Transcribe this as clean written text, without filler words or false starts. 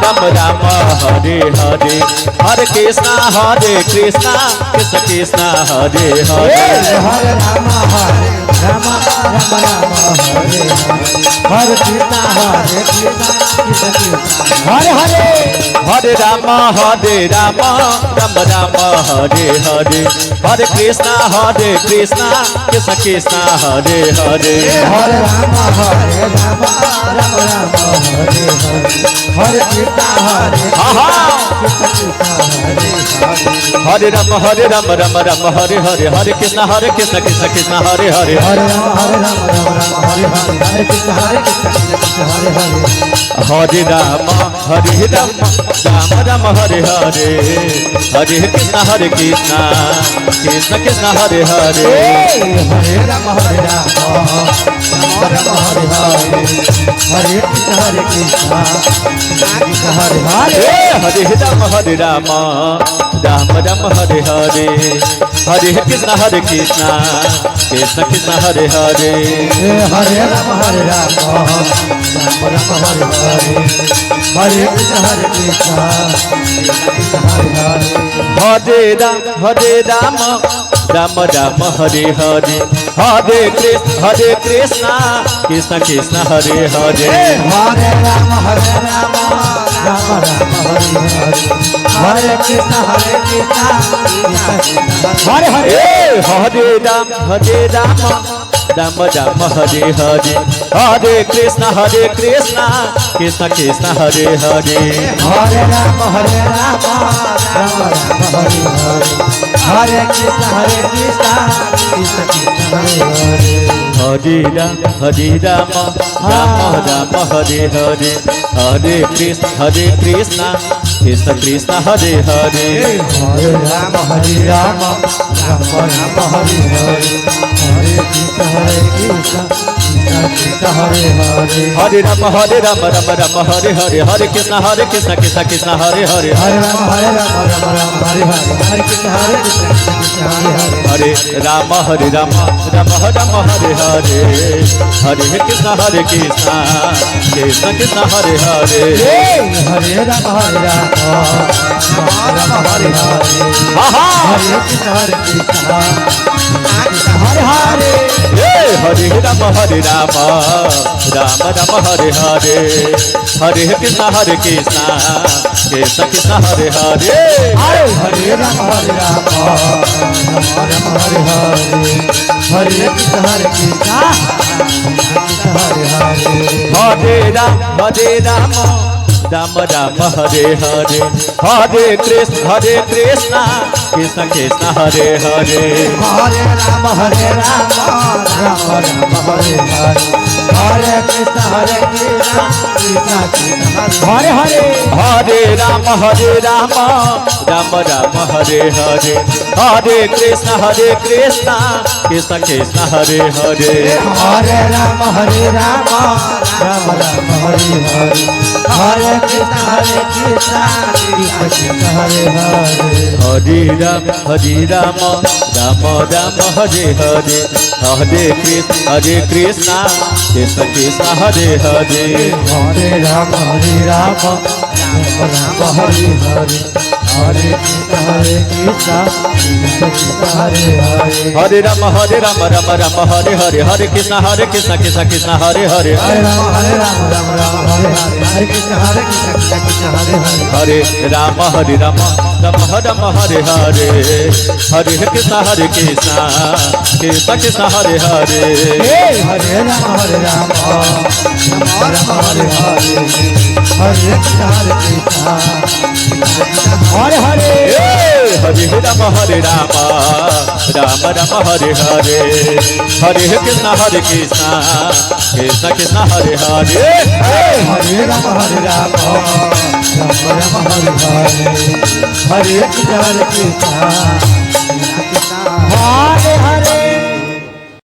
Ram Ram Hare Hare Hare Krishna Krishna Krishna Hare Hare Hare Ram Ram Ram Hare Hare Krishna Krishna Hare Hare Hare Ram Ram Ram Hare Hare Hare Krishna Krishna Krishna Hare Hare Hare Ram Ram Ram Hare Hare Krishna Hare Ram Ram Ram Hare Hare Hare Krishna Krishna Krishna Hare Hare Hare Ram Ram Hare Hare Krishna Krishna Hare Hare Hare Ram Ram Ram Hare Hare Hare Krishna Krishna Krishna Hare Hare Hare Ram Hare Krishna Krishna Hare Hare Hare Ram Ram Ram Hare Hare Hare Krishna Krishna Krishna Hare Hare Hare Ram Ram Hare Hare Krishna Krishna Hare Hare Hare Ram Ram Ram Hare Hare Hare Krishna Krishna Krishna Hare Hare Hare Ram Ram Ram Hare Hare Krishna Krishna Hare Hare Hare Ram Ram Ram Hare Hare Hare Krishna Krishna Krishna Hare Hare Hare Ram Ram Ram Hare Hare Krishna Krishna Hare Hare Hare Ram Ram Hare Hare Hare Krishna Krishna Krishna Hare Hare Hare Ram Ram Ram Hare Hare Hare Krishna Krishna Hare Hare Hare Ram Ram Ram Hare Hare Hare Krishna Krishna Krishna Hare Hare Hare Ram Ram Ram Hare Hare Hare Krishna Krishna Hare Hare Hare Ram Ram Ram Hare Hare Hare Krishna Krishna Krishna Hare Hare Hare Ram Ram Hare Hare Hare Krishna Hare Hare Hare Ram Ram Ram Hare Hare Hare Krishna Krishna Krishna Hare Hare Hare Ram Ram Hare Hare Hare Krishna Krishna Hare Hare Hare Ram Ram Ram Hare Hare Hare Krishna Krishna Krishna Hare Hare Hare Ram Ram Ram Hare Hare Hare Krishna Krishna Krishna Hare Hare Hare Ram Ram Ram Hare Hare Hare Krishna Krishna Krishna Hare Hare Hare Ram Ram Ram Hare Hare Hare Krishna Krishna Krishna Hare Hare Hare Ram Ram Ram Hare Hare Hare Krishna Krishna Krishna Hare Hare Hare Ram Ram Hare Hare Hare Krishna Krishna Krishna Hare Hare Hare Ram Ram Hare Hare Hare Krishna Krishna Hare Hare Hare Ram Ram Hare Hare Hare Krishna Krishna Hare Hare Hare Ram Ram Hare Hare Hare Krishna Krishna Hare Hare Hare Ram Hare Hare Hare Krishna Hare Hare Hare Ram Ram Hare Hare Hare Krishna Krishna Hare Hare Hare Ram Ram Hare Hare Hare Krishna Krishna